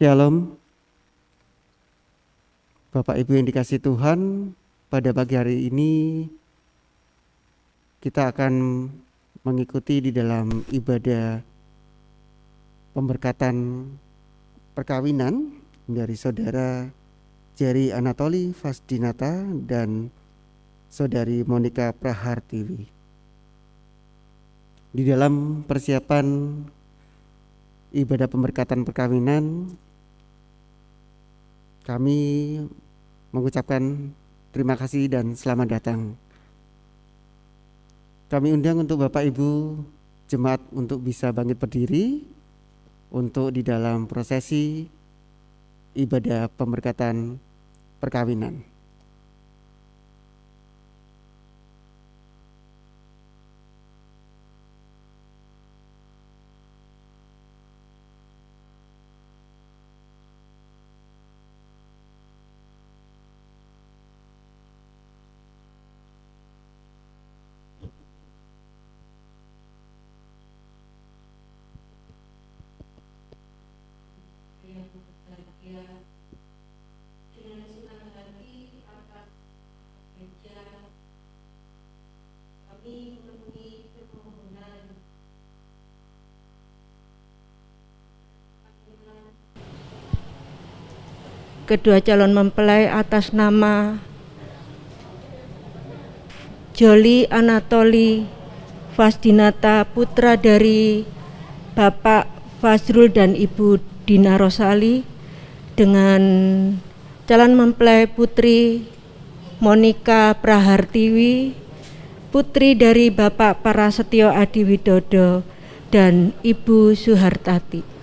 Shalom, Bapak Ibu yang dikasihi Tuhan. Pada pagi hari ini kita akan mengikuti di dalam ibadah pemberkatan perkawinan dari Saudara Jerry Anatoli Fasdinata dan Saudari Monica Prahartiwi. Di dalam persiapan ibadah pemberkatan perkawinan, kami mengucapkan terima kasih dan selamat datang. Kami undang untuk Bapak Ibu jemaat untuk bisa bangkit berdiri untuk di dalam prosesi ibadah pemberkatan perkawinan. Kedua calon mempelai atas nama Jerry Anatoli Fasdinata, putra dari Bapak Fazrul dan Ibu Dina Rosali, dengan calon mempelai putri Monica Prahartiwi, putri dari Bapak Prasetyo Adi Widodo dan Ibu Suhartati.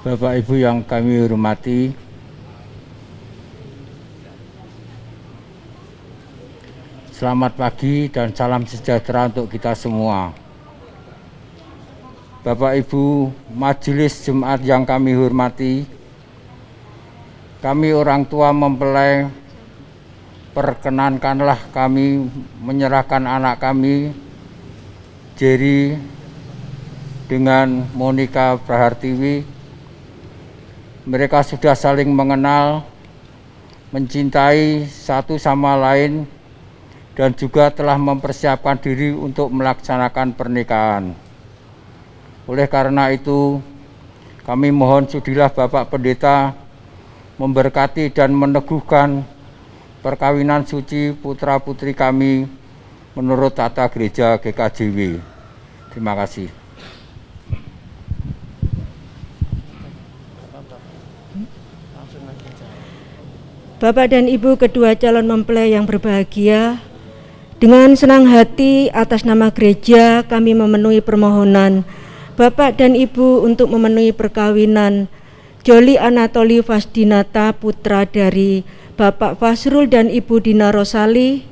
Bapak Ibu yang kami hormati, selamat pagi dan salam sejahtera untuk kita semua. Bapak Ibu Majelis Jemaat yang kami hormati, kami orang tua mempelai, perkenankanlah kami menyerahkan anak kami Jerry dengan Monica Prahartiwi. Mereka sudah saling mengenal, mencintai satu sama lain, dan juga telah mempersiapkan diri untuk melaksanakan pernikahan. Oleh karena itu, kami mohon sudilah Bapak Pendeta memberkati dan meneguhkan perkawinan suci putra-putri kami menurut tata gereja GKJW. Terima kasih. Bapak dan Ibu kedua calon mempelai yang berbahagia, dengan senang hati atas nama gereja kami memenuhi permohonan Bapak dan Ibu untuk memenuhi perkawinan Jerry Anatoli Fasdinata, putra dari Bapak Fazrul dan Ibu Dina Rosali,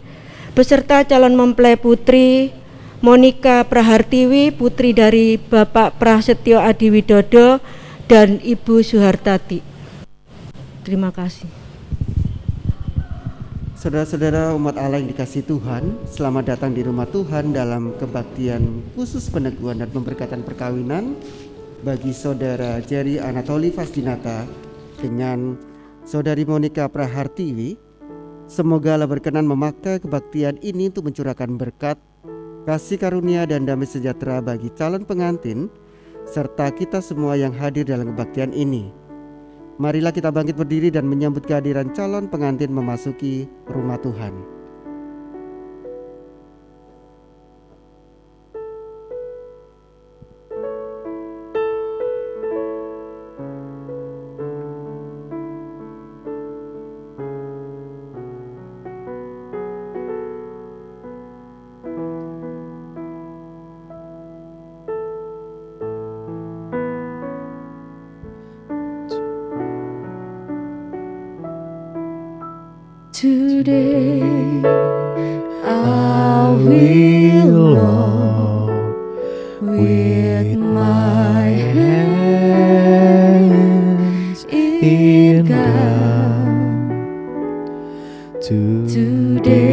beserta calon mempelai putri Monica Prahartiwi, putri dari Bapak Prasetyo Adi Widodo dan Ibu Suhartati. Terima kasih. Saudara-saudara umat Allah yang dikasihi Tuhan, selamat datang di rumah Tuhan dalam kebaktian khusus peneguhan dan pemberkatan perkawinan bagi Saudara Jerry Anatoli Fasdinata dengan Saudari Monica Prahartiwi. Semoga Allah berkenan memakai kebaktian ini untuk mencurahkan berkat, kasih karunia dan damai sejahtera bagi calon pengantin serta kita semua yang hadir dalam kebaktian ini. Marilah kita bangkit berdiri dan menyambut kehadiran calon pengantin memasuki rumah Tuhan. Today I will walk with my hands in God. Today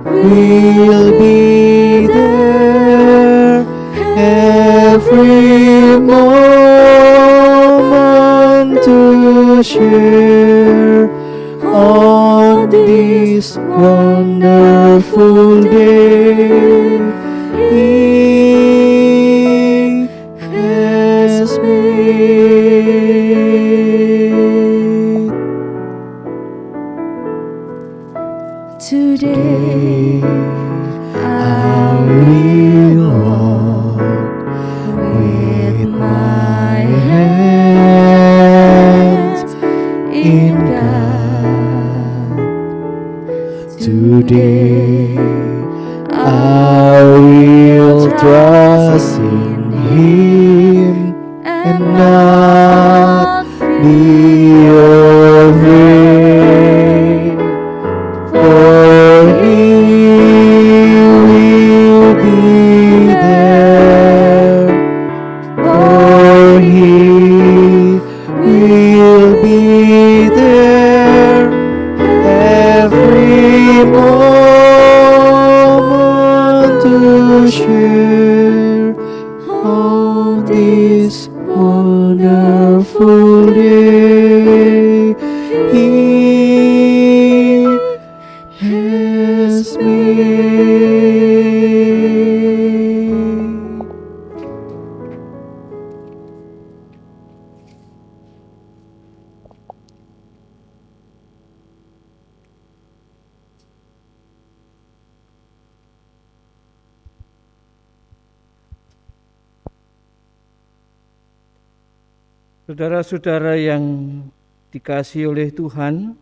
will be there every moment to share on this wonderful day He has made. Today I will walk with my hands in God. Today I will trust in Him and not be afraid. For He will be there. For He will be there every moment to share on this wonderful day He has made. Saudara-saudara yang dikasihi oleh Tuhan,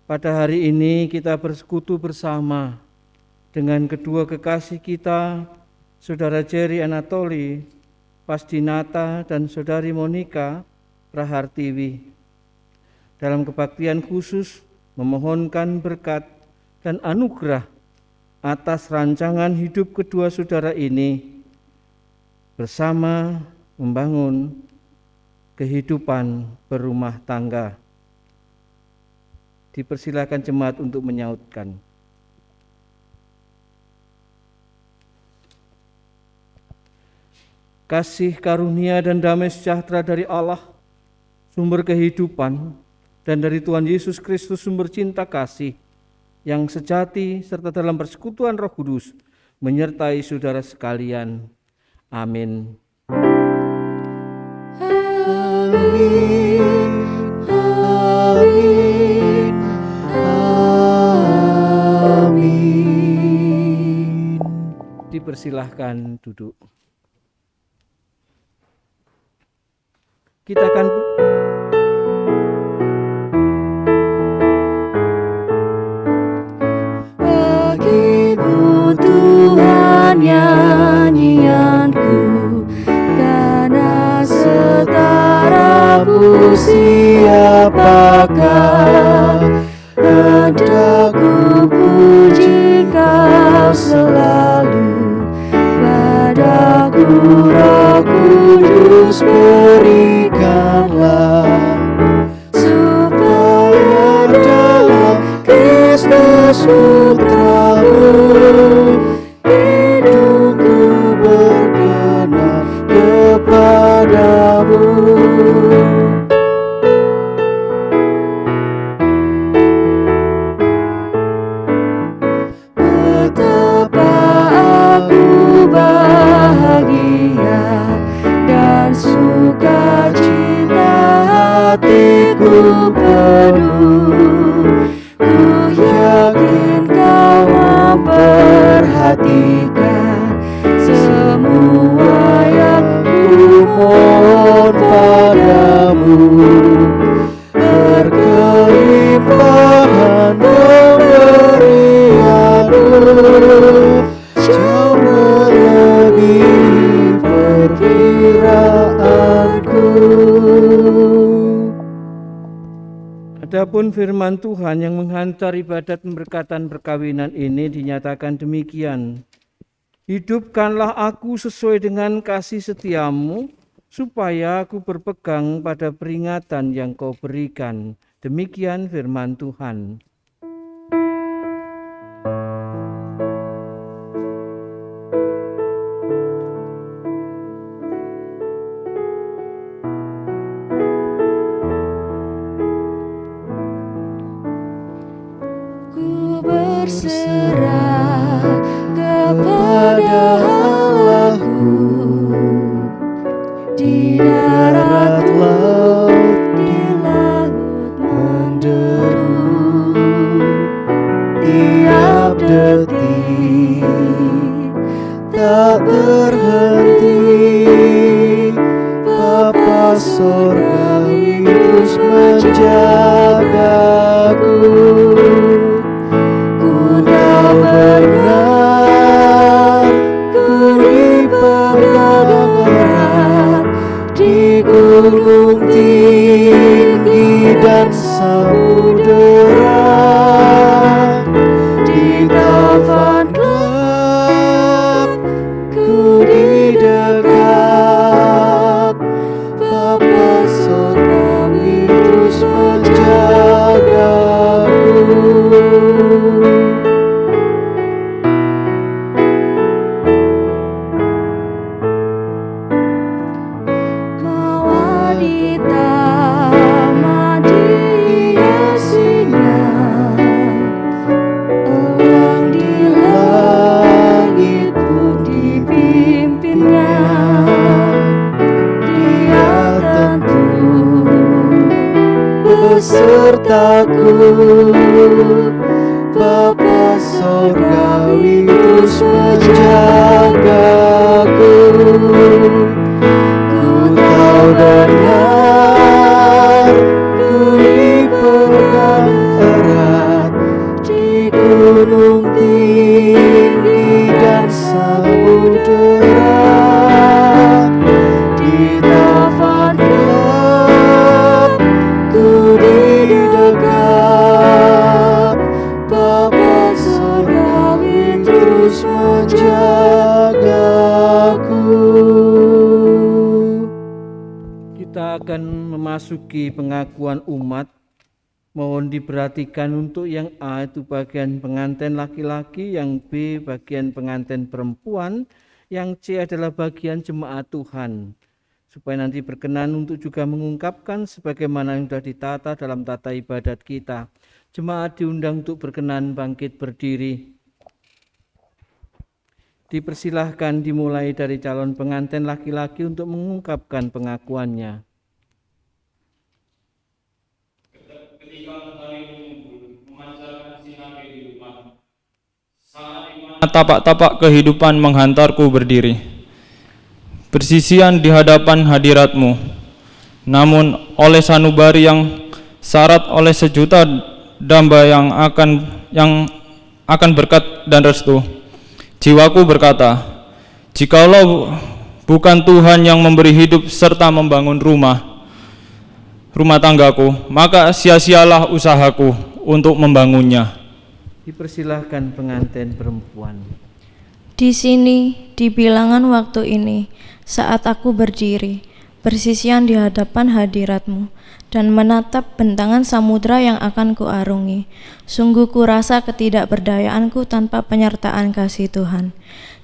pada hari ini kita bersekutu bersama dengan kedua kekasih kita, Saudara Jerry Anatoli Fasdinata dan Saudari Monika Rahartiwi. Dalam kebaktian khusus memohonkan berkat dan anugerah atas rancangan hidup kedua saudara ini bersama membangun kehidupan berumah tangga. Dipersilakan jemaat untuk menyautkan. Kasih karunia dan damai sejahtera dari Allah, sumber kehidupan, dan dari Tuhan Yesus Kristus sumber cinta kasih, yang sejati serta dalam persekutuan Roh Kudus, menyertai saudara sekalian. Amin. Amin, amin, amin. Dipersilahkan duduk. Kita akan bagimu Tuhan nyanyianku, karena setaramu siapakah, hendak ku puji Kau selalu. Padaku Roh Kudus berikanlah, supaya dalam Kristus putramu hidupku berkenan kepadamu. Betapa aku bahagia dan sukacita hatiku penuh. Ku yakin Kau memperhatikan semua yang ku mohon padamu. Berkelimpahan pemberianmu jauh melebihi perkiraanku. Adapun firman Tuhan yang menghantar ibadat pemberkatan perkawinan ini dinyatakan demikian. Hidupkanlah aku sesuai dengan kasih setiamu, supaya aku berpegang pada peringatan yang Kau berikan. Demikian firman Tuhan. Ku berserah kepada Allahku di darat laut, di laut menderu, tiap detik tak berhenti. Bapa Sorgawi terus menjagaku. Ku tahu benar, ku dipegang erat di gunung tinggi dan samudera, di taufan gelap ku didekap. Bapa Sorgawi terus menjagaku. Kawah di taman dihiasinya, elang di langit pun dipimpinnya. Dia tentu besertaku. Bapa Sorgawi terus menjagaku. Ku tahu benar, ku dipegang erat di gunung tinggi dan samudera, di taufan gelap ku didekap. Bapa Sorgawi terus menjagaku. Kita akan memasuki pengakuan umat. Mohon diperhatikan untuk yang A itu bagian pengantin laki-laki, yang B bagian pengantin perempuan, yang C adalah bagian jemaat Tuhan. Supaya nanti berkenan untuk juga mengungkapkan sebagaimana yang sudah ditata dalam tata ibadat kita. Jemaat diundang untuk berkenan bangkit berdiri. Dipersilahkan dimulai dari calon pengantin laki-laki untuk mengungkapkan pengakuannya. Tapak-tapak kehidupan menghantarku berdiri, bersisian di hadapan hadirat-Mu. Namun oleh sanubari yang syarat oleh sejuta damba yang akan berkat dan restu, jiwaku berkata, jikalau bukan Tuhan yang memberi hidup serta membangun rumah tanggaku, maka sia-sialah usahaku untuk membangunnya. Dipersilahkan pengantin perempuan. Di sini, di bilangan waktu ini, saat aku berdiri, bersisian di hadapan hadirat-Mu, dan menatap bentangan samudra yang akan kuarungi, sungguh kurasa ketidakberdayaanku tanpa penyertaan kasih Tuhan.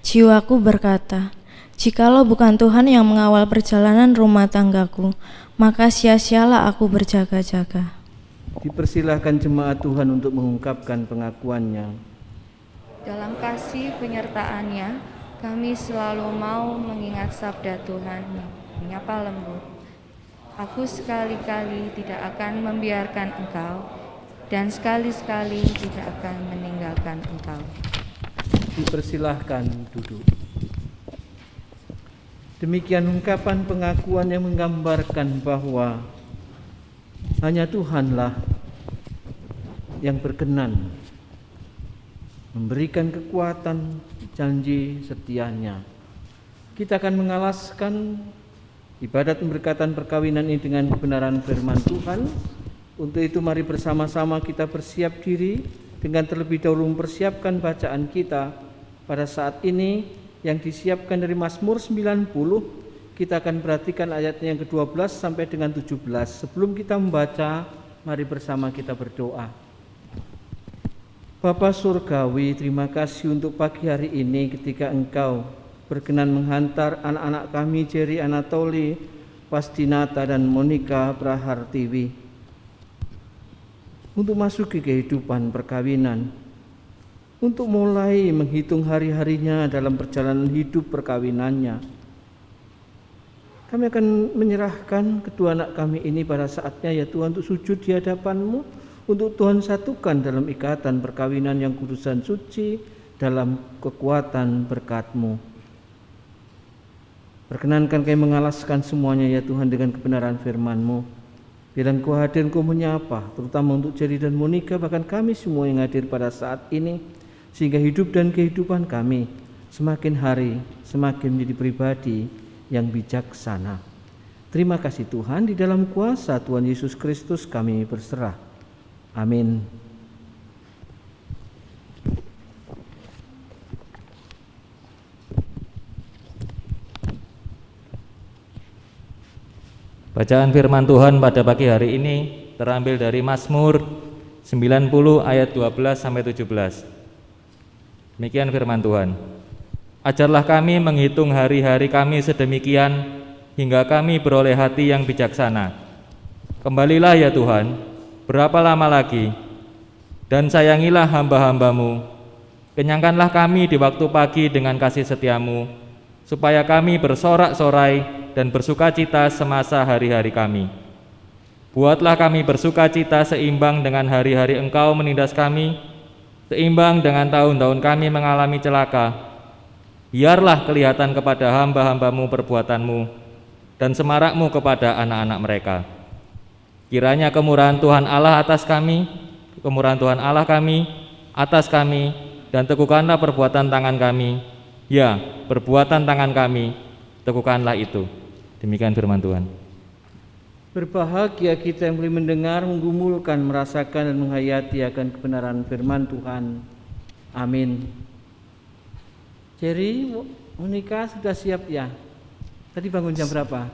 Jiwaku berkata, jikalau bukan Tuhan yang mengawal perjalanan rumah tanggaku, maka sia-sialah aku berjaga-jaga. Dipersilahkan jemaat Tuhan untuk mengungkapkan pengakuannya. Dalam kasih penyertaannya, kami selalu mau mengingat sabda Tuhan, menyapa lembut. Aku sekali-kali tidak akan membiarkan engkau, dan sekali-sekali tidak akan meninggalkan engkau. Dipersilahkan duduk. Demikian ungkapan pengakuan yang menggambarkan bahwa hanya Tuhanlah yang berkenan memberikan kekuatan janji setianya. Kita akan mengalaskan ibadat pemberkatan perkawinan ini dengan kebenaran firman Tuhan. Untuk itu mari bersama-sama kita bersiap diri dengan terlebih dahulu mempersiapkan bacaan kita pada saat ini yang disiapkan dari Mazmur 90. Kita akan perhatikan ayatnya yang ke-12 sampai dengan 17. Sebelum kita membaca, mari bersama kita berdoa. Bapa Surgawi, terima kasih untuk pagi hari ini ketika Engkau berkenan menghantar anak-anak kami Jerry Anatoli, Fasdinata dan Monica Prahartiwi untuk masuki kehidupan perkawinan, untuk mulai menghitung hari-harinya dalam perjalanan hidup perkawinannya. Kami akan menyerahkan kedua anak kami ini pada saatnya ya Tuhan untuk sujud di hadapan-Mu, untuk Tuhan satukan dalam ikatan perkawinan yang kudus dan suci dalam kekuatan berkat-Mu. Perkenankan kami mengalaskan semuanya ya Tuhan dengan kebenaran firman-Mu. Bila Engkau hadir, Engkau menyapa, terutama untuk Jerry dan Monica, bahkan kami semua yang hadir pada saat ini, sehingga hidup dan kehidupan kami semakin hari semakin menjadi pribadi yang bijaksana. Terima kasih Tuhan, di dalam kuasa Tuhan Yesus Kristus kami berserah. Amin. Bacaan firman Tuhan pada pagi hari ini terambil dari Mazmur 90 ayat 12 sampai 17. Demikian firman Tuhan. Ajarlah kami menghitung hari-hari kami sedemikian hingga kami beroleh hati yang bijaksana. Kembalilah ya Tuhan, berapa lama lagi? Dan sayangilah hamba-Hamba-Mu. Kenyangkanlah kami di waktu pagi dengan kasih setia-Mu, supaya kami bersorak-sorai dan bersukacita semasa hari-hari kami. Buatlah kami bersukacita seimbang dengan hari-hari Engkau menindas kami, seimbang dengan tahun-tahun kami mengalami celaka. Biarlah kelihatan kepada hamba-Hamba-Mu perbuatan-Mu dan semarak-Mu kepada anak-anak mereka. Kiranya kemurahan Tuhan Allah atas kami, kemurahan Tuhan Allah kami atas kami, dan teguhkanlah perbuatan tangan kami. Ya, perbuatan tangan kami, teguhkanlah itu. Demikian firman Tuhan. Berbahagia kita yang boleh mendengar, menggumulkan, merasakan dan menghayati akan kebenaran firman Tuhan. Amin. Jerry, Monica sudah siap ya? Tadi bangun jam berapa?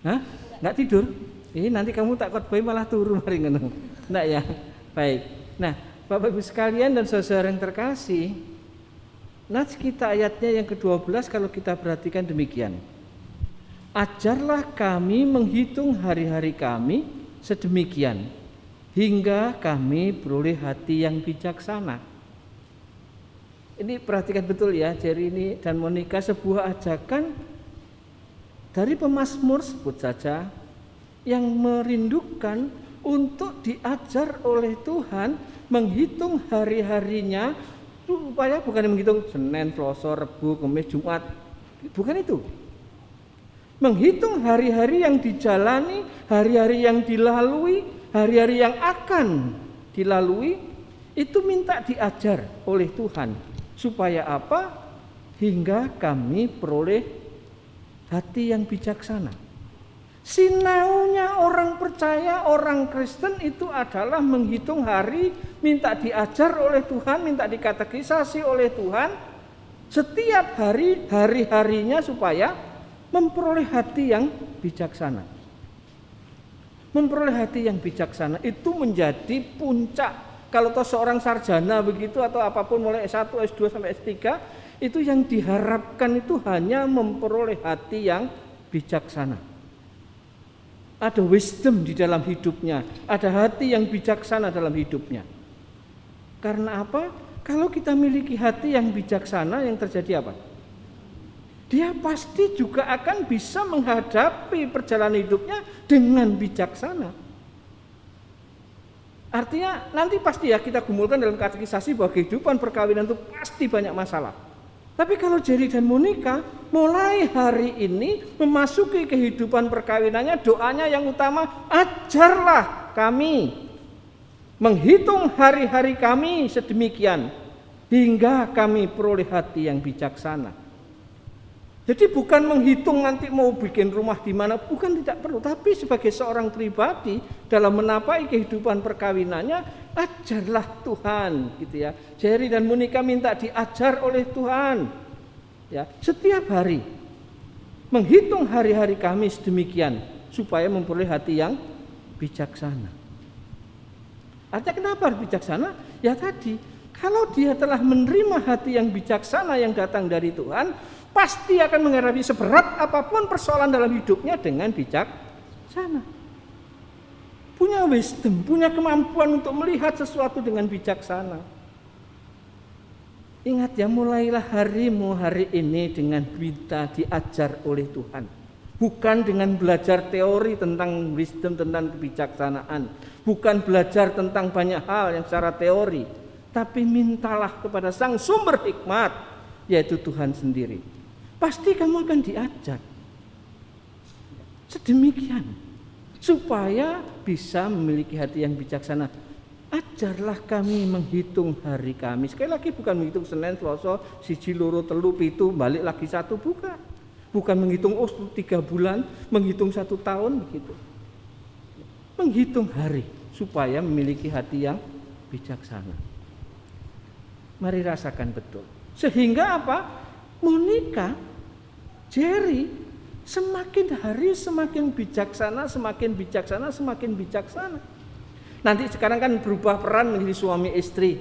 Hah? Nggak tidur? Ini nanti kamu tak khotbah malah turun hari ini. Nggak ya? Baik. Nah, Bapak Ibu sekalian dan saudara yang terkasih, nats kita ayatnya yang ke-12 kalau kita perhatikan demikian. Ajarlah kami menghitung hari-hari kami sedemikian hingga kami beroleh hati yang bijaksana. Ini perhatikan betul ya, Jerry ini dan Monica, sebuah ajakan dari pemazmur sebut saja yang merindukan untuk diajar oleh Tuhan menghitung hari-harinya, supaya bukan menghitung Senin, Selasa, Rabu, Kamis, Jumat, bukan itu. Menghitung hari-hari yang dijalani, hari-hari yang dilalui, hari-hari yang akan dilalui, itu minta diajar oleh Tuhan. Supaya apa? Hingga kami peroleh hati yang bijaksana. Sinaunya orang percaya, orang Kristen itu adalah menghitung hari, minta diajar oleh Tuhan, minta dikatekisasi oleh Tuhan setiap hari, hari-harinya supaya memperoleh hati yang bijaksana. Memperoleh hati yang bijaksana itu menjadi puncak. Kalau toh seorang sarjana begitu atau apapun mulai S1, S2 sampai S3, itu yang diharapkan itu hanya memperoleh hati yang bijaksana. Ada wisdom di dalam hidupnya, ada hati yang bijaksana dalam hidupnya. Karena apa? Kalau kita miliki hati yang bijaksana, yang terjadi apa? Dia pasti juga akan bisa menghadapi perjalanan hidupnya dengan bijaksana. Artinya nanti pasti ya kita gumulkan dalam katekisasi bahwa kehidupan perkawinan itu pasti banyak masalah. Tapi kalau Jerry dan Monica mulai hari ini memasuki kehidupan perkawinannya, doanya yang utama, ajarlah kami menghitung hari-hari kami sedemikian hingga kami peroleh hati yang bijaksana. Jadi bukan menghitung nanti mau bikin rumah di mana, bukan, tidak perlu. Tapi sebagai seorang pribadi dalam menapai kehidupan perkawinannya, ajarlah Tuhan, gitu ya. Jerry dan Monica minta diajar oleh Tuhan, ya, setiap hari menghitung hari-hari kami sedemikian supaya memperoleh hati yang bijaksana. Artinya kenapa harus bijaksana? Ya tadi, kalau dia telah menerima hati yang bijaksana yang datang dari Tuhan, pasti akan menghadapi seberat apapun persoalan dalam hidupnya dengan bijaksana. punya wisdom, punya kemampuan untuk melihat sesuatu dengan bijaksana. Ingat ya, mulailah harimu hari ini dengan minta diajar oleh Tuhan. Bukan dengan belajar teori tentang wisdom, tentang kebijaksanaan. Bukan belajar tentang banyak hal yang secara teori. Tapi mintalah kepada Sang Sumber Hikmat, yaitu Tuhan sendiri. Pasti kamu akan diajar. Sedemikian. Supaya bisa memiliki hati yang bijaksana. Ajarlah kami menghitung hari kami. Sekali lagi bukan menghitung Senin, Selasa, siji, loro, telu, pitu, balik lagi satu, bukan. Bukan menghitung 3 bulan, menghitung 1 tahun begitu. Menghitung hari supaya memiliki hati yang bijaksana. Mari rasakan betul. Sehingga apa? Monica, Jerry semakin hari semakin bijaksana, semakin bijaksana, semakin bijaksana. Nanti sekarang kan berubah peran menjadi suami istri,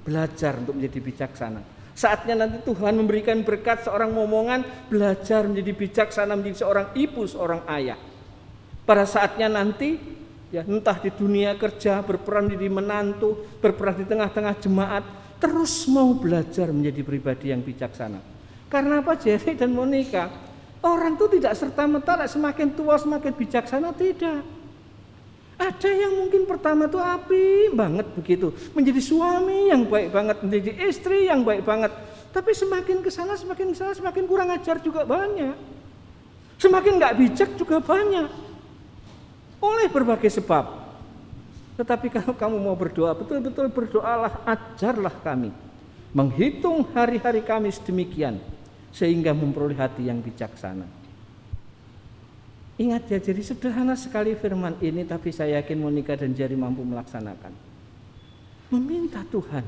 belajar untuk menjadi bijaksana. Saatnya nanti Tuhan memberikan berkat seorang momongan, belajar menjadi bijaksana, menjadi seorang ibu, seorang ayah. Pada saatnya nanti, ya entah di dunia kerja, berperan menjadi menantu, berperan di tengah-tengah jemaat, terus mau belajar menjadi pribadi yang bijaksana. Karena apa, Jerry dan Monica? Orang itu tidak serta-merta semakin tua semakin bijaksana, tidak. Ada yang mungkin pertama tuh api banget begitu, menjadi suami yang baik banget, menjadi istri yang baik banget. Tapi semakin kesana semakin kurang ajar juga banyak. Semakin nggak bijak juga banyak. Oleh berbagai sebab. Tetapi kalau kamu mau berdoa, betul-betul berdoalah, ajarlah kami menghitung hari-hari kami sedemikian sehingga memperoleh hati yang bijaksana. Ingat ya, jadi sederhana sekali firman ini, tapi saya yakin Monica dan Jerry mampu melaksanakan. Meminta Tuhan.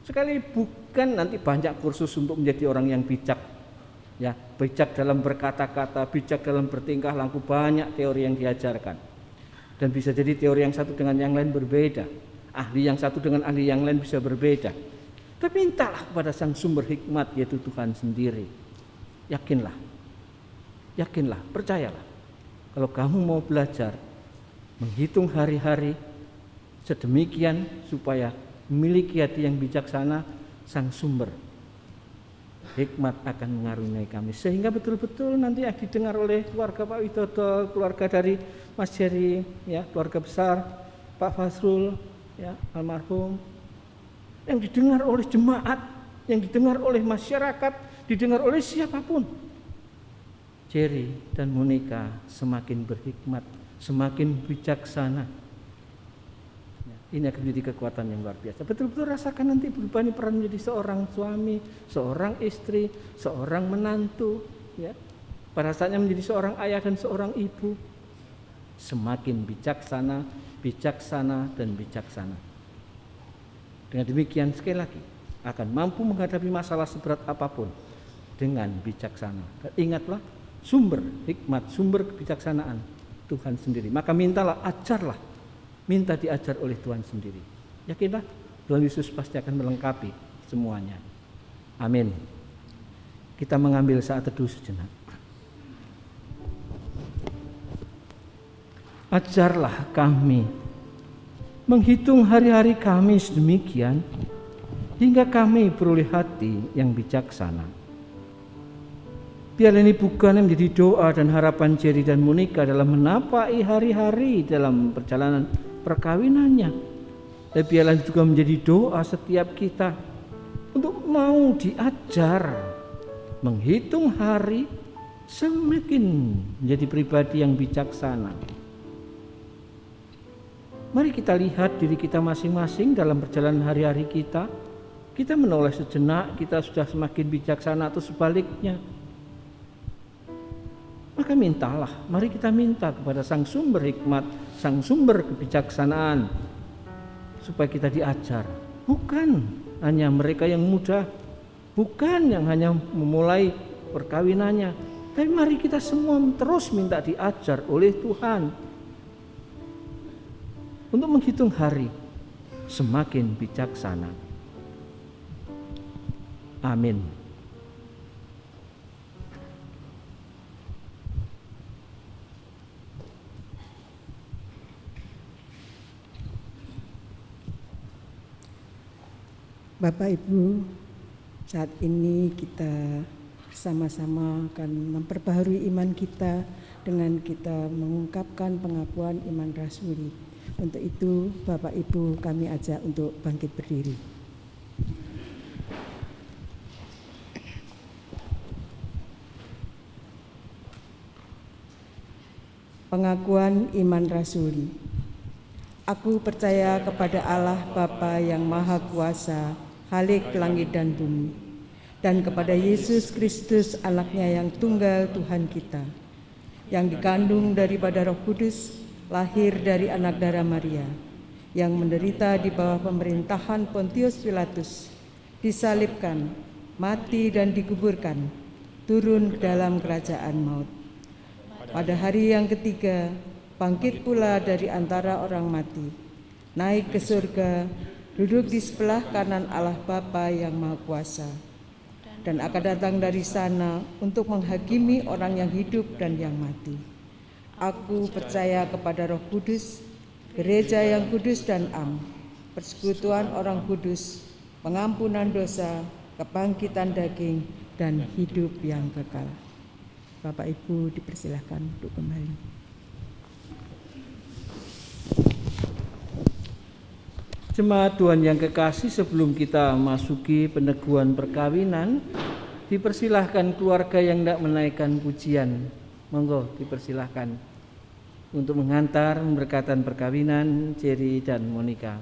Sekali bukan nanti banyak kursus untuk menjadi orang yang bijak. Ya, bijak dalam berkata-kata, bijak dalam bertingkah laku, banyak teori yang diajarkan. Dan bisa jadi teori yang satu dengan yang lain berbeda. Ahli yang satu dengan ahli yang lain bisa berbeda. Tapi mintalah kepada Sang Sumber Hikmat, yaitu Tuhan sendiri. Yakinlah, percayalah. Kalau kamu mau belajar menghitung hari-hari sedemikian supaya memiliki hati yang bijaksana, Sang Sumber Hikmat akan mengaruniai kami. Sehingga betul-betul nanti didengar oleh keluarga Pak Widodo, keluarga dari Mas Jerry, ya, keluarga besar Pak Fasrul, ya, almarhum, yang didengar oleh jemaat, yang didengar oleh masyarakat, didengar oleh siapapun. Jerry dan Monica semakin berhikmat, semakin bijaksana. Ini akan menjadi kekuatan yang luar biasa. Betul-betul rasakan nanti berubah peran menjadi seorang suami, seorang istri, seorang menantu, ya. Pada saatnya menjadi seorang ayah dan seorang ibu. Semakin bijaksana, dan bijaksana. Dengan demikian sekali lagi akan mampu menghadapi masalah seberat apapun dengan bijaksana. Dan ingatlah, sumber hikmat, sumber kebijaksanaan Tuhan sendiri. Maka mintalah, ajarlah, minta diajar oleh Tuhan sendiri. Yakinlah, Tuhan Yesus pasti akan melengkapi semuanya. Amin. Kita mengambil saat teduh sejenak. Ajarlah kami menghitung hari-hari kami sedemikian hingga kami beroleh hati yang bijaksana. Biarlah ini bukan menjadi doa dan harapan Jerry dan Monica dalam menapai hari-hari dalam perjalanan perkawinannya. Tapi biarlah juga menjadi doa setiap kita untuk mau diajar menghitung hari semakin menjadi pribadi yang bijaksana. Mari kita lihat diri kita masing-masing dalam perjalanan hari-hari kita. Kita menoleh sejenak, kita sudah semakin bijaksana atau sebaliknya. Maka mintalah, mari kita minta kepada Sang Sumber Hikmat, Sang Sumber Kebijaksanaan, supaya kita diajar. Bukan hanya mereka yang muda, bukan yang hanya memulai perkawinannya, tapi mari kita semua terus minta diajar oleh Tuhan untuk menghitung hari semakin bijaksana. Amin. Bapak Ibu, saat ini kita bersama-sama akan memperbaharui iman kita dengan kita mengungkapkan pengakuan iman rasuli. Untuk itu Bapak Ibu kami ajak untuk bangkit berdiri. Pengakuan iman rasuli. Aku percaya kepada Allah Bapa yang Maha Kuasa, Khalik langit dan bumi, dan kepada Yesus Kristus anaknya yang tunggal Tuhan kita, yang dikandung daripada Roh Kudus, lahir dari anak darah Maria, yang menderita di bawah pemerintahan Pontius Pilatus, disalibkan, mati dan dikuburkan, turun dalam kerajaan maut. Pada hari yang ketiga, bangkit pula dari antara orang mati, naik ke surga, duduk di sebelah kanan Allah Bapa yang Maha Kuasa, dan akan datang dari sana untuk menghakimi orang yang hidup dan yang mati. Aku percaya kepada Roh Kudus, gereja yang kudus dan am, persekutuan orang kudus, pengampunan dosa, kebangkitan daging, dan hidup yang kekal. Bapak Ibu dipersilahkan untuk kembali. Jemaat Tuhan yang kekasih, sebelum kita masuki peneguhan perkawinan, dipersilahkan keluarga yang hendak menaikkan pujian. Monggo dipersilahkan untuk menghantar memberkatan perkawinan Jerry dan Monica.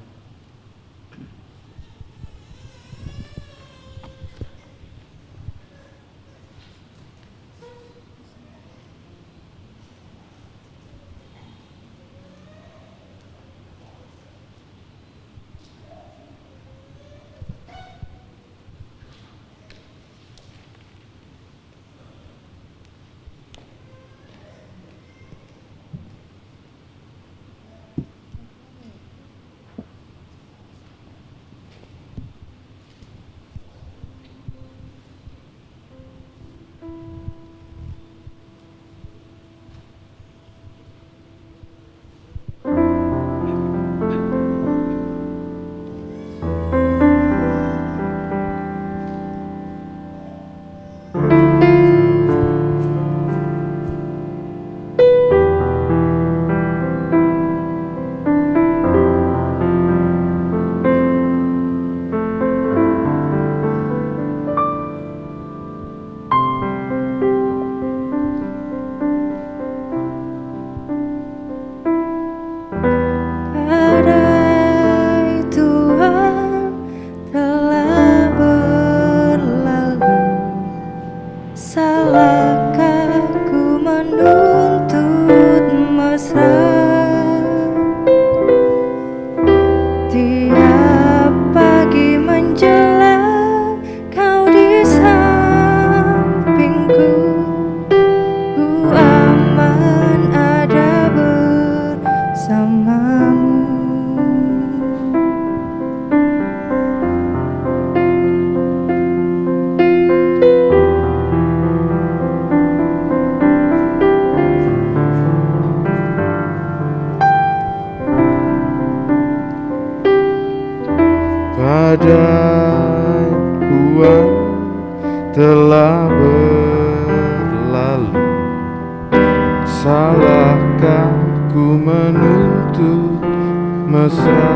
Badai hujan telah berlalu, salahkah ku menuntut mesra?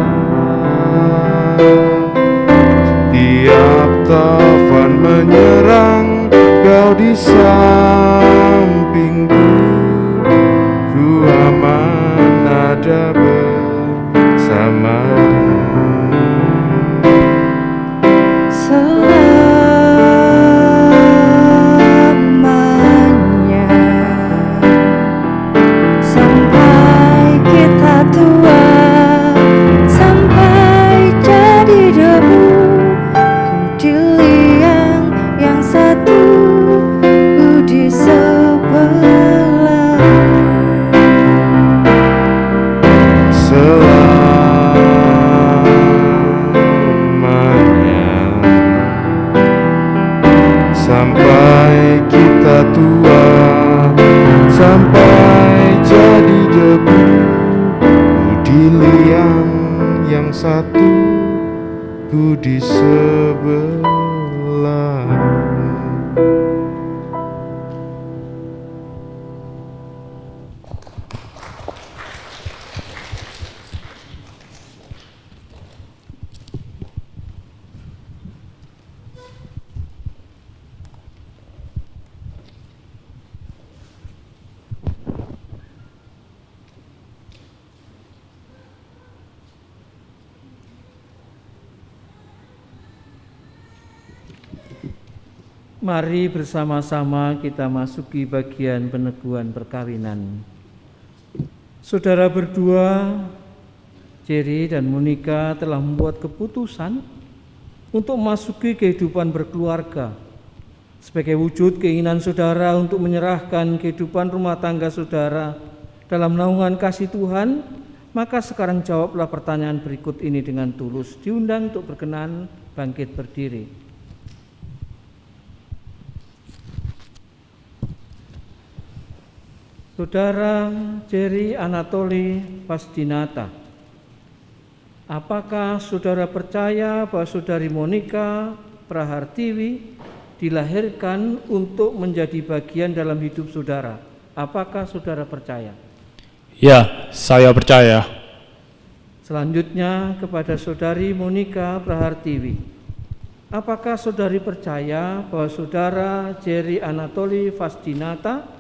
Tiap taufan menyerang, kau di sampingku, ku aman ada bersamamu. Sampai kita tua, sampai jadi debu, ku di liang yang satu, ku aku di sebelahmu. Mari bersama-sama kita masuki bagian peneguhan perkawinan. Saudara berdua, Jerry dan Monica, telah membuat keputusan untuk memasuki kehidupan berkeluarga. Sebagai wujud keinginan saudara untuk menyerahkan kehidupan rumah tangga saudara dalam naungan kasih Tuhan, maka sekarang jawablah pertanyaan berikut ini dengan tulus. Diundang untuk berkenan bangkit berdiri. Saudara Jerry Anatoli Fasdinata, apakah saudara percaya bahwa saudari Monica Prahartiwi dilahirkan untuk menjadi bagian dalam hidup saudara? Apakah saudara percaya? Ya, saya percaya. Selanjutnya kepada saudari Monica Prahartiwi, apakah saudari percaya bahwa saudara Jerry Anatoli Fasdinata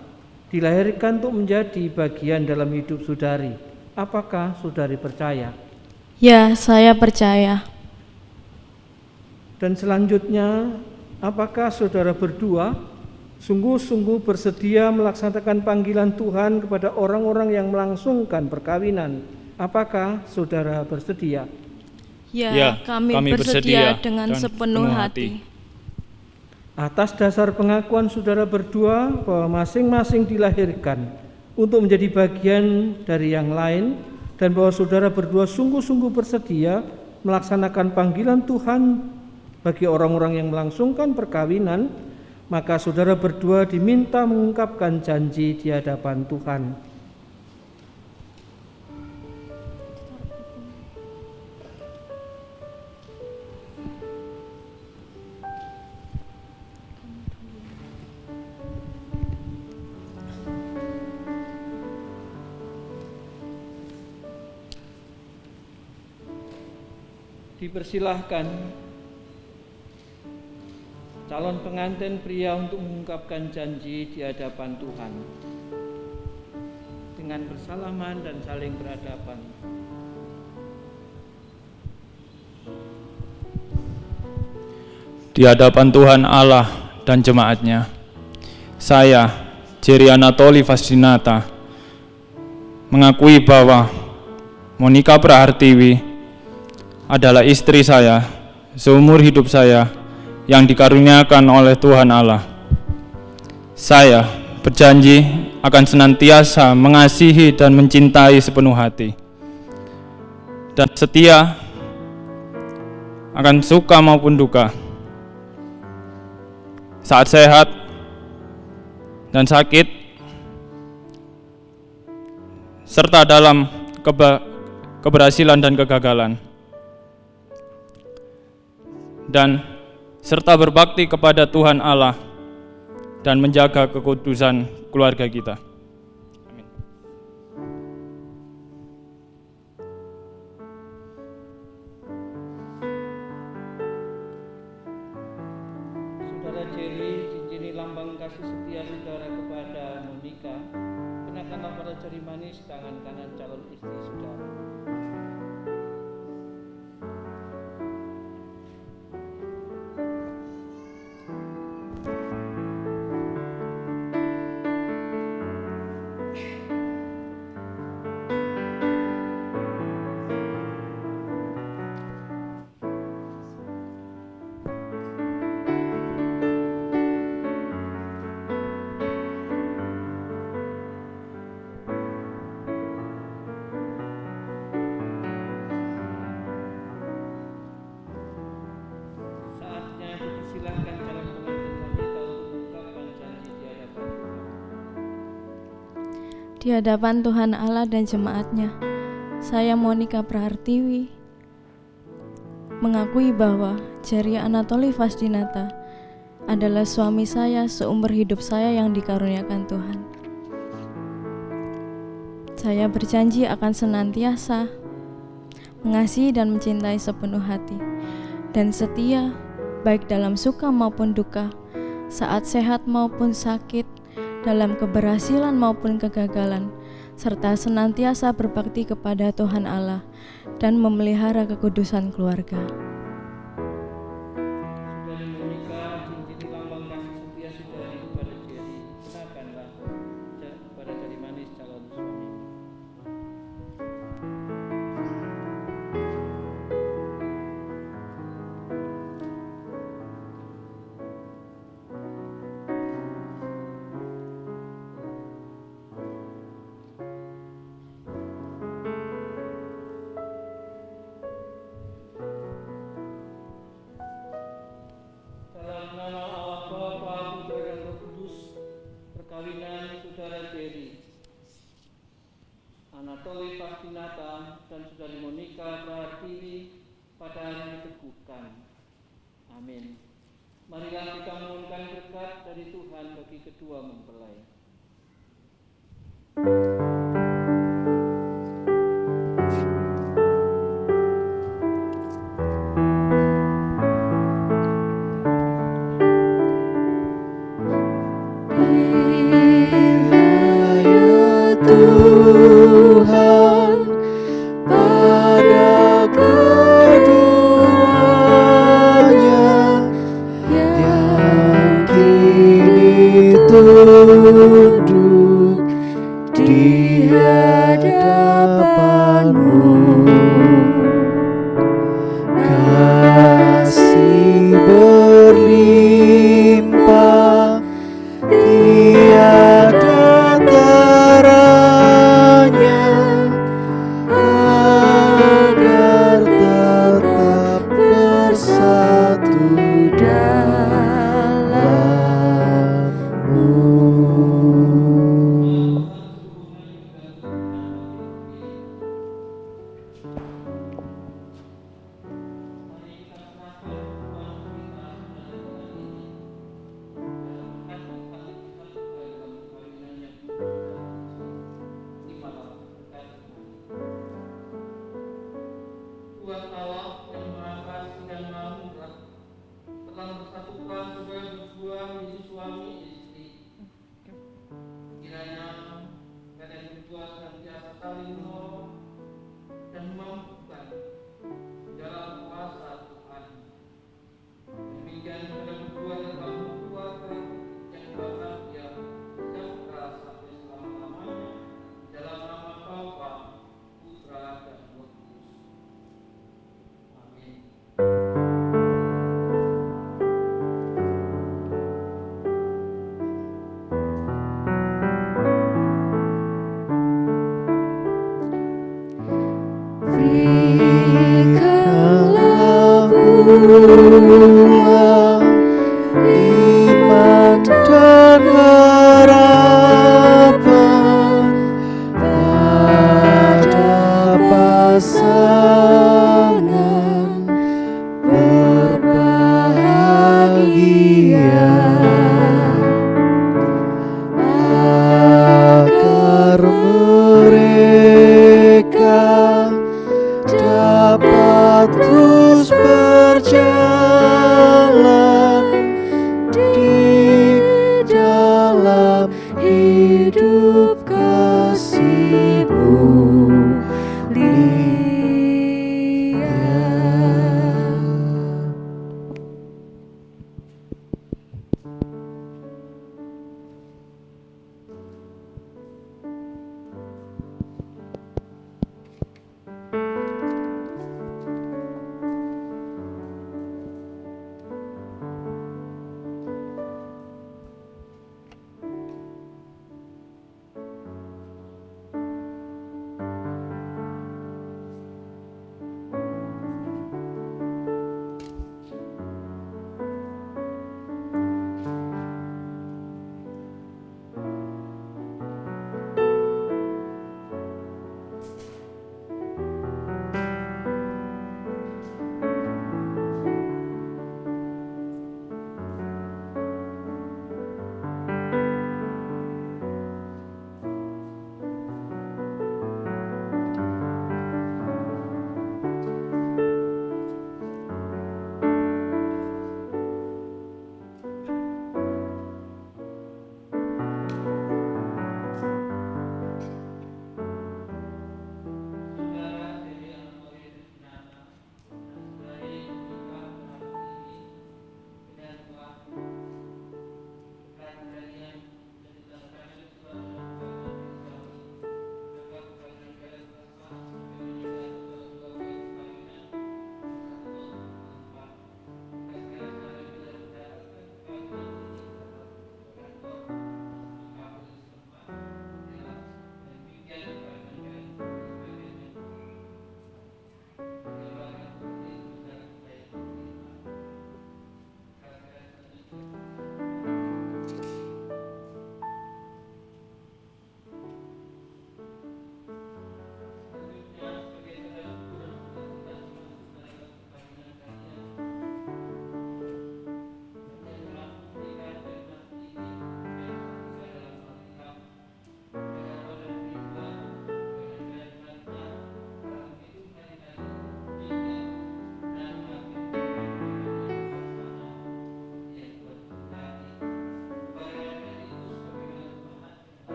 dilahirkan untuk menjadi bagian dalam hidup saudari? Apakah saudari percaya? Ya, saya percaya. Dan selanjutnya, apakah saudara berdua sungguh-sungguh bersedia melaksanakan panggilan Tuhan kepada orang-orang yang melangsungkan perkawinan? Apakah saudara bersedia? Ya, kami bersedia dengan sepenuh hati. Atas dasar pengakuan saudara berdua bahwa masing-masing dilahirkan untuk menjadi bagian dari yang lain dan bahwa saudara berdua sungguh-sungguh bersedia melaksanakan panggilan Tuhan bagi orang-orang yang melangsungkan perkawinan, maka saudara berdua diminta mengungkapkan janji di hadapan Tuhan. Dipersilahkan calon pengantin pria untuk mengungkapkan janji di hadapan Tuhan dengan bersalaman dan saling berhadapan. Di hadapan Tuhan Allah dan jemaatnya, saya, Jerry Anatoli Fasdinata, mengakui bahwa Monica Prahartiwi adalah istri saya seumur hidup saya yang dikaruniakan oleh Tuhan Allah. Saya berjanji akan senantiasa mengasihi dan mencintai sepenuh hati dan setia akan suka maupun duka, saat sehat dan sakit, serta dalam keberhasilan dan kegagalan, dan serta berbakti kepada Tuhan Allah dan menjaga kekudusan keluarga kita. Amin. Saudara Jerry, cincin lambang kasih setia saudara kepada Monica, kenakanlah pada jari manis tangan kanan calon istri saudara. Di hadapan Tuhan Allah dan jemaatnya, saya Monica Prahartiwi mengakui bahwa Jari Anatoli Fasdinata adalah suami saya seumur hidup saya yang dikaruniakan Tuhan. Saya berjanji akan senantiasa mengasihi dan mencintai sepenuh hati dan setia baik dalam suka maupun duka, saat sehat maupun sakit, dalam keberhasilan maupun kegagalan, serta senantiasa berbakti kepada Tuhan Allah dan memelihara kekudusan keluarga. Saudari Monika, cincin lambang kasih setia saudari kepada Jerry, kenakanlah kepada jari manis calon suami. Dalam nama Allah Bapa, Putra dan Roh Kudus, perkawinan saudara Jerry Anatoli Fasdinata dan saudari Monika Prahartini pada hari diteguhkan. Amin. Marilah kita mohonkan berkat dari Tuhan bagi kedua mempelai. Tuhan pada keduanya yang kini tunduk di hadapanmu. Kasih berlimpah tiada taranya, agar tetap bersatu dalammu. Tuhan Allah yang Maha Kasih dan Maha Murah telah bersatukan saudara berdua menjadi suami istri. Kiranya kalian berdua senantiasa saling menolong dan memampukan dalam kuasa Tuhan. Demikian saudara berdua dalam keluarga yang bahagia, sejahtera sampai selama-lamanya, dalam nama Bapa, Putra dan Roh Kudus. Amin.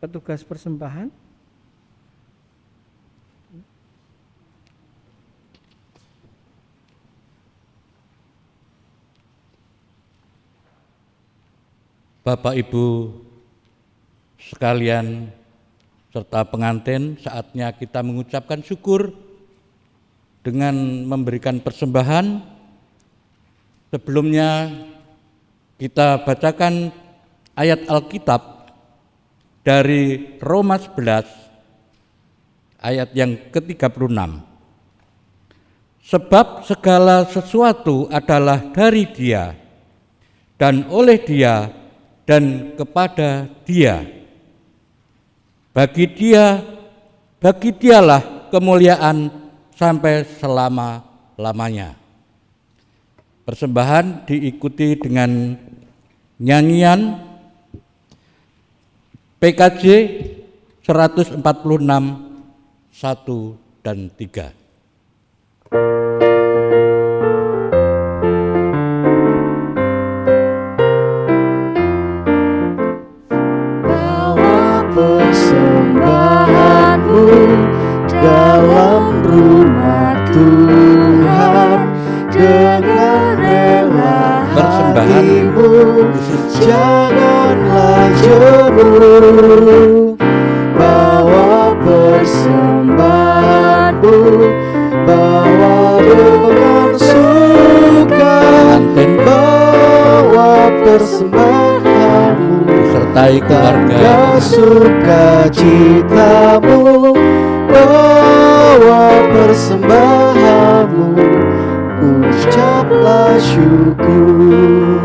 petugas persembahan. Bapak Ibu sekalian serta pengantin, saatnya kita mengucapkan syukur dengan memberikan persembahan. Sebelumnya kita bacakan ayat Alkitab dari Roma 11 ayat yang ke-36. Sebab segala sesuatu adalah dari Dia dan oleh Dia dan kepada Dia. Bagi Dialah kemuliaan sampai selama-lamanya. Persembahan diikuti dengan nyanyian PKJ 146 1 dan 3. Persembahanmu dalam rumah Tuhan dengan rela hatimu, janganlah jemu. Bawa persembahanmu, bawa dengan suka, bawa persembahanmu sertai keluarga sukacitamu, bawa persembahanmu, ucaplah syukur.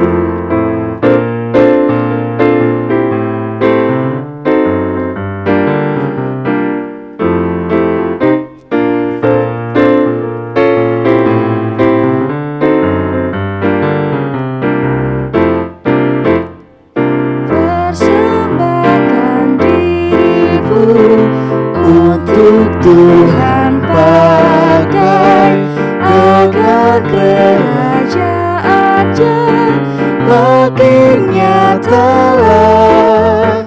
Tuhan pakai agar kerajaannya makin nyatalah,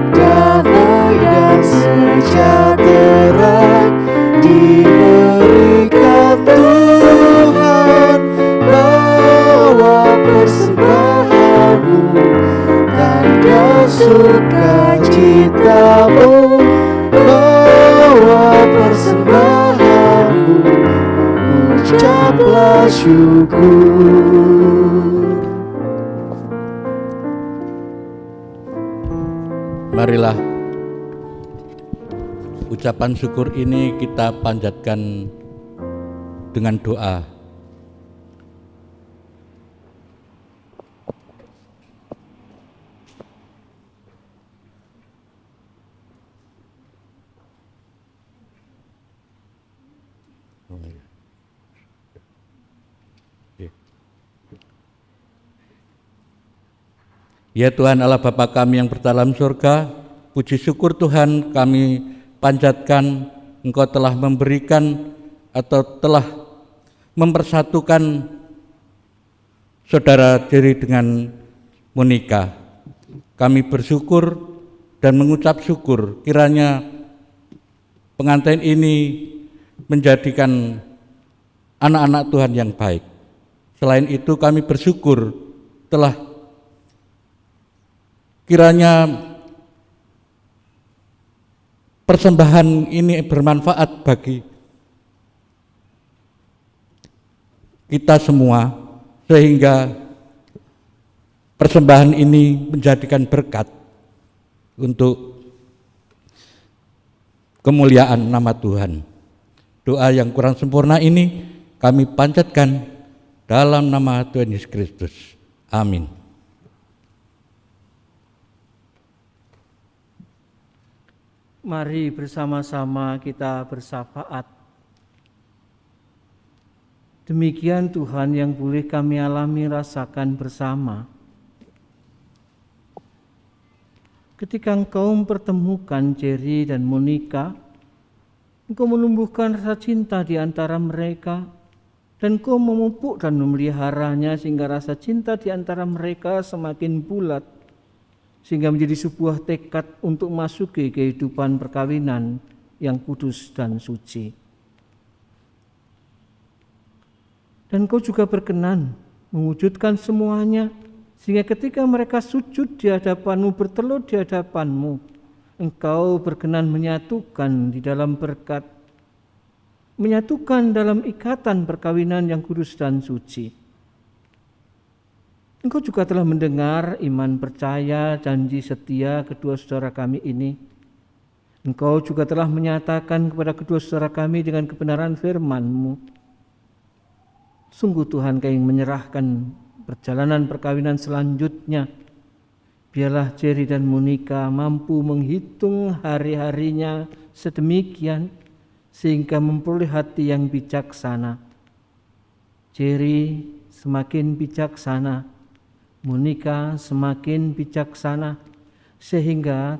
damai dan sejahtera diberikan Tuhan. Bawa persembahanmu, tanda sukacitamu, bawa persembahanmu, ucaplah syukur. Marilah ucapan syukur ini kita panjatkan dengan doa. Ya Tuhan Allah Bapa kami yang berdalam surga, puji syukur Tuhan kami panjatkan, Engkau telah memberikan atau telah mempersatukan saudara Jerry dengan Monica. Kami bersyukur dan mengucap syukur kiranya pengantin ini menjadikan anak-anak Tuhan yang baik. Selain itu kami bersyukur telah kiranya persembahan ini bermanfaat bagi kita semua, sehingga persembahan ini menjadikan berkat untuk kemuliaan nama Tuhan. Doa yang kurang sempurna ini kami panjatkan dalam nama Tuhan Yesus Kristus. Amin. Mari bersama-sama kita bersyafaat. Demikian Tuhan yang boleh kami alami rasakan bersama. Ketika Engkau mempertemukan Jerry dan Monica, Engkau menumbuhkan rasa cinta di antara mereka, dan Engkau memupuk dan memeliharanya sehingga rasa cinta di antara mereka semakin bulat. sehingga menjadi sebuah tekad untuk masuki kehidupan perkawinan yang kudus dan suci. Dan Engkau juga berkenan mewujudkan semuanya, sehingga ketika mereka sujud di hadapan-Mu, bertelur di hadapan-Mu, Engkau berkenan menyatukan di dalam berkat, menyatukan dalam ikatan perkawinan yang kudus dan suci. Engkau juga telah mendengar iman percaya, janji setia kedua saudara kami ini. Engkau juga telah menyatakan kepada kedua saudara kami dengan kebenaran firman-Mu. Sungguh Tuhan, Kami menyerahkan perjalanan perkawinan selanjutnya. Biarlah Jerry dan Monica mampu menghitung hari-harinya sedemikian sehingga memperoleh hati yang bijaksana. Jerry semakin bijaksana, Monica semakin bijaksana, sehingga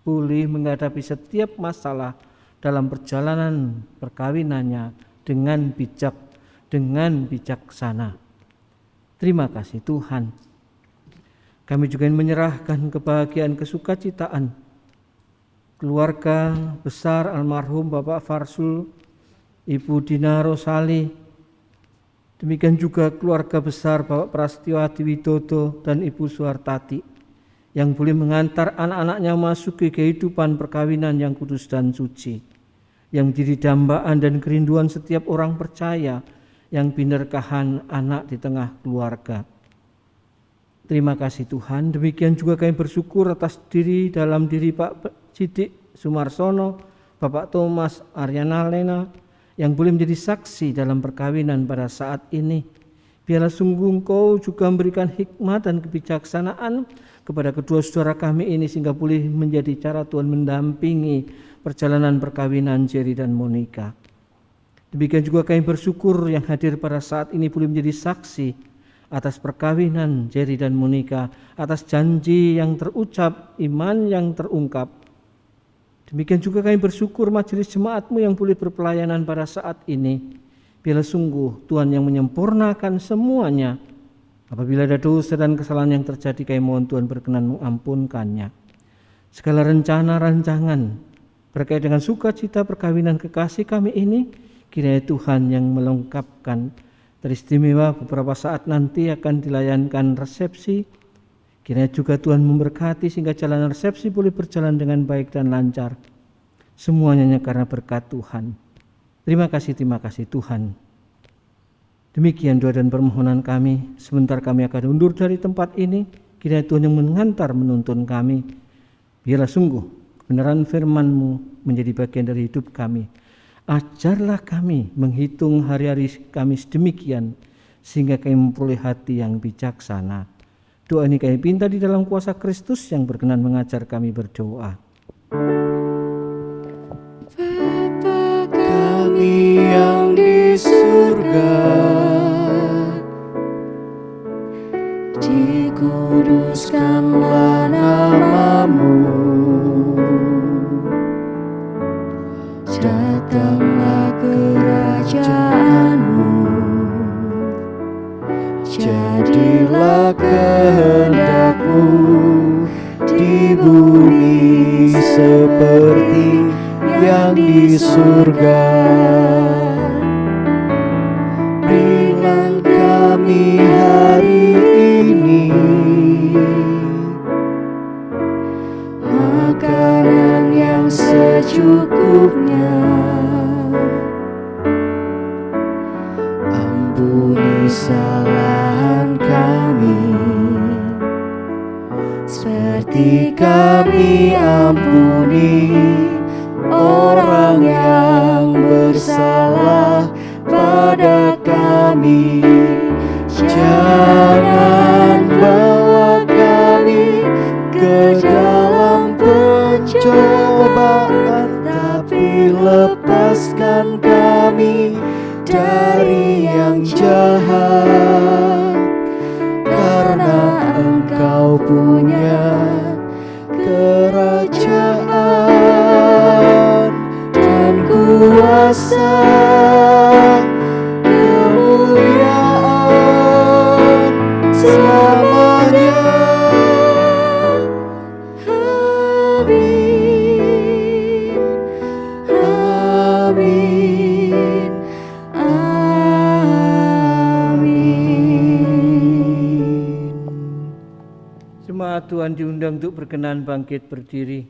pulih menghadapi setiap masalah dalam perjalanan perkawinannya dengan bijak, dengan bijaksana. Terima kasih Tuhan. Kami juga ingin menyerahkan kebahagiaan kesukacitaan keluarga besar almarhum Bapak Farsul, Ibu Dina Rosali, demikian juga keluarga besar Bapak Prastio Adi Widodo dan Ibu Suhartati yang boleh mengantar anak-anaknya masuk ke kehidupan perkawinan yang kudus dan suci, yang menjadi dambaan dan kerinduan setiap orang percaya yang binerkahan anak di tengah keluarga. Terima kasih Tuhan. Demikian juga kami bersyukur atas dalam diri Pak Sidik Sumarsono, Bapak Thomas Aryana Lena yang boleh menjadi saksi dalam perkawinan pada saat ini. Biarlah sungguh Engkau juga memberikan hikmat dan kebijaksanaan kepada kedua saudara kami ini sehingga boleh menjadi cara Tuhan mendampingi perjalanan perkawinan Jerry dan Monica. Demikian juga kami bersyukur yang hadir pada saat ini boleh menjadi saksi atas perkawinan Jerry dan Monica, atas janji yang terucap, iman yang terungkap. Demikian juga kami bersyukur majelis jemaat-Mu yang boleh berpelayanan pada saat ini. Biarlah sungguh Tuhan yang menyempurnakan semuanya. Apabila ada dosa dan kesalahan yang terjadi, kami mohon Tuhan berkenan mengampunkannya. Segala rencana rancangan berkait dengan sukacita perkawinan kekasih kami ini, kiranya Tuhan yang melengkapkan. Teristimewa beberapa saat nanti akan dilayankan resepsi. Kiranya juga Tuhan memberkati sehingga jalan resepsi boleh berjalan dengan baik dan lancar. Semuanya karena berkat Tuhan. Terima kasih Tuhan. Demikian doa dan permohonan kami. Sebentar kami akan undur dari tempat ini. Kiranya Tuhan yang mengantar menuntun kami. Biarlah sungguh kebenaran firman-Mu menjadi bagian dari hidup kami. Ajarlah kami menghitung hari-hari kami sedemikian sehingga kami memperoleh hati yang bijaksana. Doa ini kami minta di dalam kuasa Kristus yang berkenan mengajar kami berdoa. Bapa kami yang di surga, dikuduskanlah nama-Mu. Datanglah kerajaan-Mu, jadilah kehendak-Mu di bumi seperti yang di surga. Berikan kami hari ini makanan yang secukupnya. Ampuni kesalahan kami, seperti kami ampuni orang yang bersalah pada kami. Jangan bawa kami ke dalam pencobaan, tapi lepaskan kami dari yang jahat, karena Engkau punya kerajaan dan kuasa, kemuliaan selamanya. Jemaat Tuhan diundang untuk berkenan bangkit berdiri.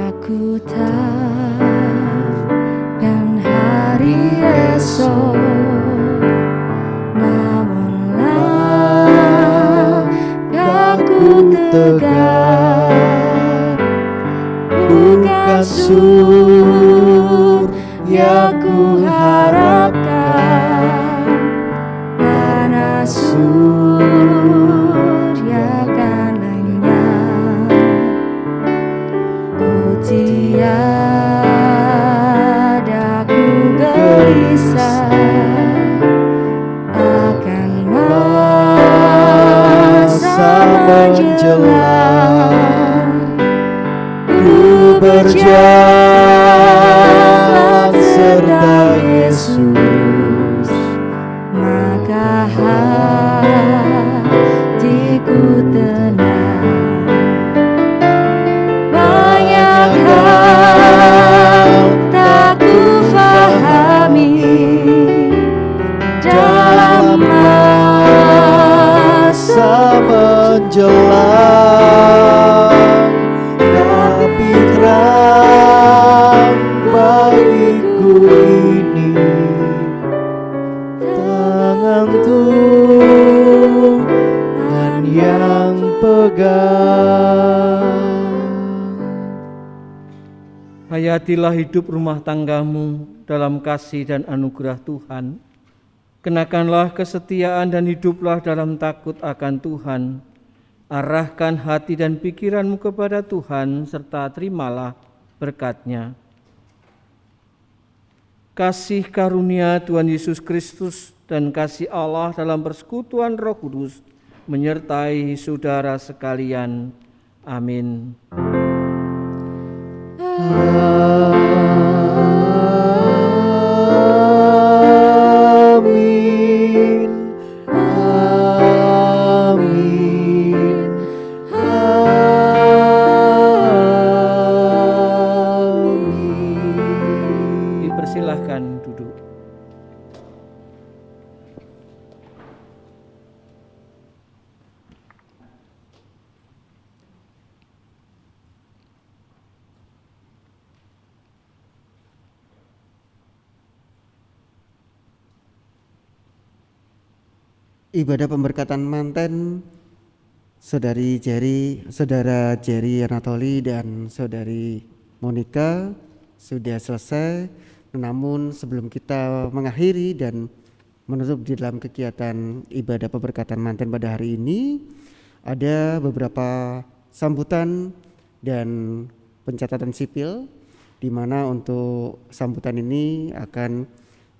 Aku takkan hari esok, namun langkahku tegak, bukan surya ku harapkan, karena surya kan lenyap. Tiada ku gelisah akan masa menjelang, ku berjalan serta Yesus, maka hatiku tenang. Banyak hal tak ku fahami dalam masa menjelang, tapi terang bagiku ini tangan Tuhan yang pegang. Hayatilah hidup rumah tanggamu dalam kasih dan anugerah Tuhan. Kenakanlah kesetiaan dan hiduplah dalam takut akan Tuhan. Arahkan hati dan pikiranmu kepada Tuhan serta terimalah berkat-Nya. Kasih karunia Tuhan Yesus Kristus dan kasih Allah dalam persekutuan Roh Kudus menyertai saudara sekalian. Amin. Amin. Amin. Amin. Dipersilahkan duduk. Ibadah pemberkatan manten Saudara Jerry Anatoli dan Saudari Monica sudah selesai. Namun sebelum kita mengakhiri dan menutup di dalam kegiatan ibadah pemberkatan manten pada hari ini, ada beberapa sambutan dan pencatatan sipil, di mana untuk sambutan ini akan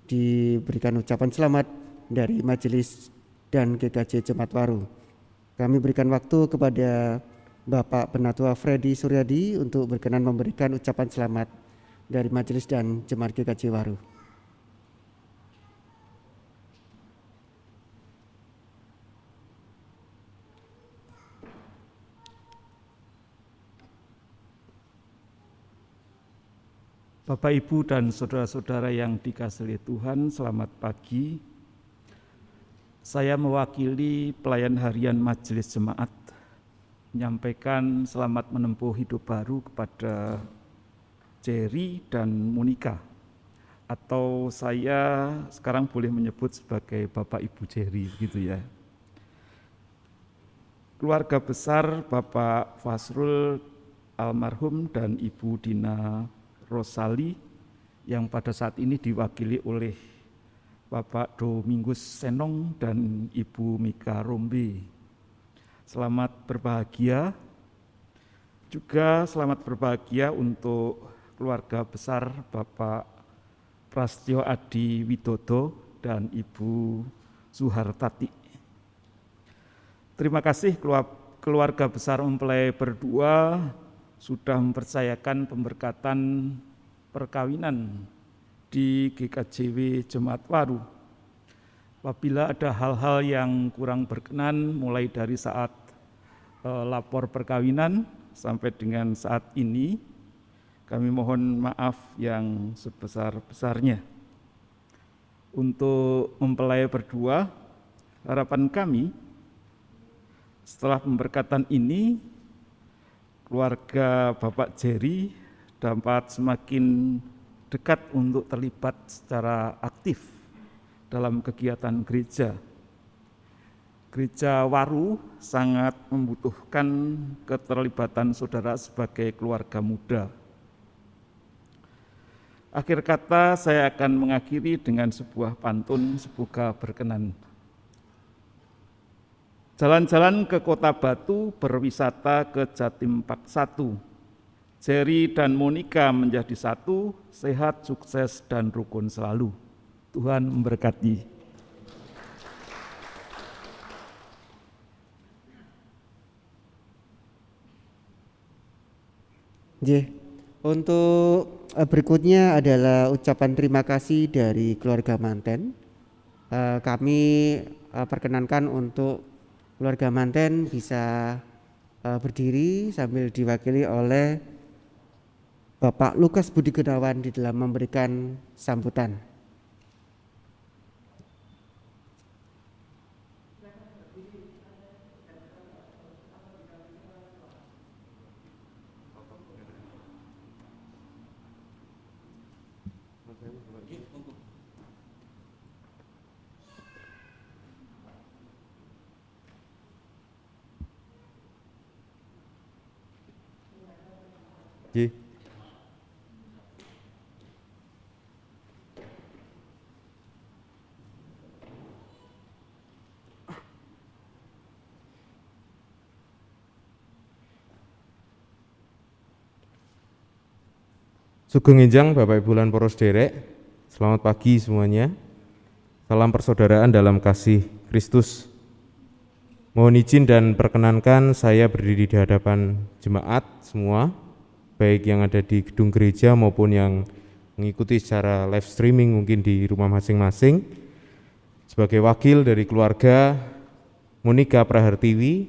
diberikan ucapan selamat dari majelis dan GKJ Jemaat Waru. Kami berikan waktu kepada Bapak Penatua Freddy Suryadi untuk berkenan memberikan ucapan selamat dari majelis dan Jemaat GKJ Waru. Bapak, Ibu, dan saudara-saudara yang dikasihi Tuhan, selamat pagi. Saya mewakili pelayan harian Majelis Jemaat menyampaikan selamat menempuh hidup baru kepada Jerry dan Monica, atau saya sekarang boleh menyebut sebagai Bapak Ibu Jerry gitu ya. Keluarga besar Bapak Fasrul almarhum dan Ibu Dina Rosali yang pada saat ini diwakili oleh Bapak Domingus Senong dan Ibu Mika Rombe. Selamat berbahagia. Juga selamat berbahagia untuk keluarga besar Bapak Prastyo Adi Widodo dan Ibu Suhartati. Terima kasih keluarga besar mempelai berdua sudah mempercayakan pemberkatan perkawinan di GKJW Jemaat Waru. Apabila ada hal-hal yang kurang berkenan mulai dari saat lapor perkawinan sampai dengan saat ini, kami mohon maaf yang sebesar-besarnya. Untuk mempelai berdua, harapan kami setelah pemberkatan ini, keluarga Bapak Jerry dapat semakin dekat untuk terlibat secara aktif dalam kegiatan gereja. Gereja Waru sangat membutuhkan keterlibatan saudara sebagai keluarga muda. Akhir kata saya akan mengakhiri dengan sebuah pantun, semoga berkenan. Jalan-jalan ke Kota Batu, berwisata ke Jatim Park 1. Jerry dan Monica menjadi satu, sehat, sukses, dan rukun selalu. Tuhan memberkati. Untuk berikutnya adalah ucapan terima kasih dari keluarga manten. Kami perkenankan untuk keluarga manten bisa berdiri sambil diwakili oleh Bapak Lukas Budi Gunawan di dalam memberikan sambutan. Sugeng Enjang Bapak Ibu lan para sederek, selamat pagi semuanya. Salam persaudaraan dalam kasih Kristus. Mohon izin dan perkenankan saya berdiri di hadapan jemaat semua, baik yang ada di gedung gereja maupun yang mengikuti secara live streaming mungkin di rumah masing-masing. Sebagai wakil dari keluarga Monica Prahartiwi,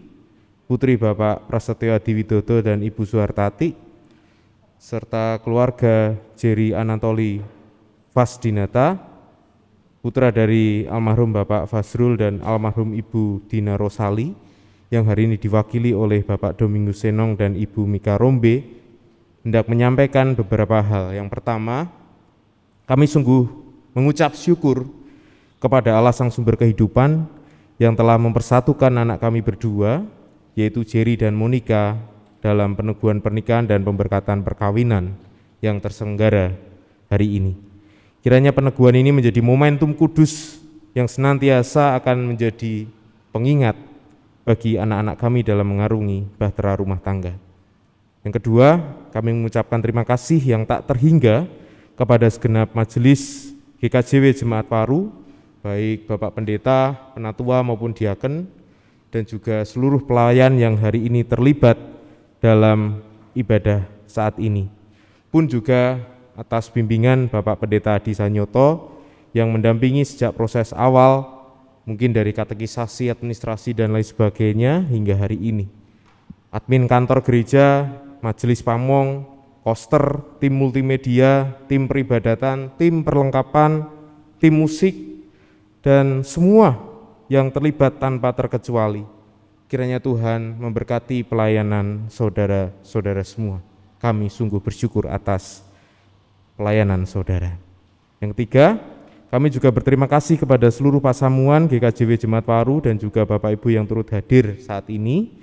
putri Bapak Prasetyo Adi Widodo dan Ibu Suhartati, serta keluarga Jerry Anatoli Fasdinata, putra dari almarhum Bapak Fasrul dan almarhum Ibu Dina Rosali, yang hari ini diwakili oleh Bapak Domingus Senong dan Ibu Mika Rombe, hendak menyampaikan beberapa hal. Yang pertama, kami sungguh mengucap syukur kepada Allah Sang Sumber Kehidupan yang telah mempersatukan anak kami berdua, yaitu Jerry dan Monica, dalam peneguhan pernikahan dan pemberkatan perkawinan yang terselenggara hari ini. Kiranya peneguhan ini menjadi momentum kudus yang senantiasa akan menjadi pengingat bagi anak-anak kami dalam mengarungi bahtera rumah tangga. Yang kedua, kami mengucapkan terima kasih yang tak terhingga kepada segenap majelis GKJW Jemaat Waru, baik Bapak Pendeta, Penatua maupun Diaken, dan juga seluruh pelayan yang hari ini terlibat dalam ibadah saat ini. Pun juga atas bimbingan Bapak Pendeta Adi Sanyoto yang mendampingi sejak proses awal, mungkin dari katekisasi, administrasi, dan lain sebagainya hingga hari ini. Admin kantor gereja, majelis pamong, koster, tim multimedia, tim peribadatan, tim perlengkapan, tim musik, dan semua yang terlibat tanpa terkecuali. Kiranya Tuhan memberkati pelayanan saudara-saudara semua. Kami sungguh bersyukur atas pelayanan saudara. Yang ketiga, kami juga berterima kasih kepada seluruh pasamuan GKJW Jemaat Waru dan juga Bapak Ibu yang turut hadir saat ini,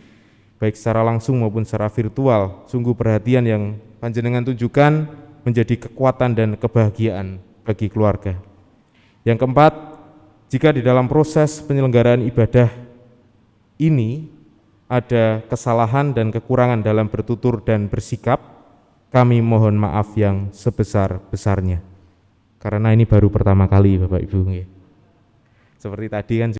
baik secara langsung maupun secara virtual. Sungguh perhatian yang panjenengan tunjukkan menjadi kekuatan dan kebahagiaan bagi keluarga. Yang keempat, jika di dalam proses penyelenggaraan ibadah ini ada kesalahan dan kekurangan dalam bertutur dan bersikap, kami mohon maaf yang sebesar-besarnya. Karena ini baru pertama kali Bapak Ibu. Seperti tadi kan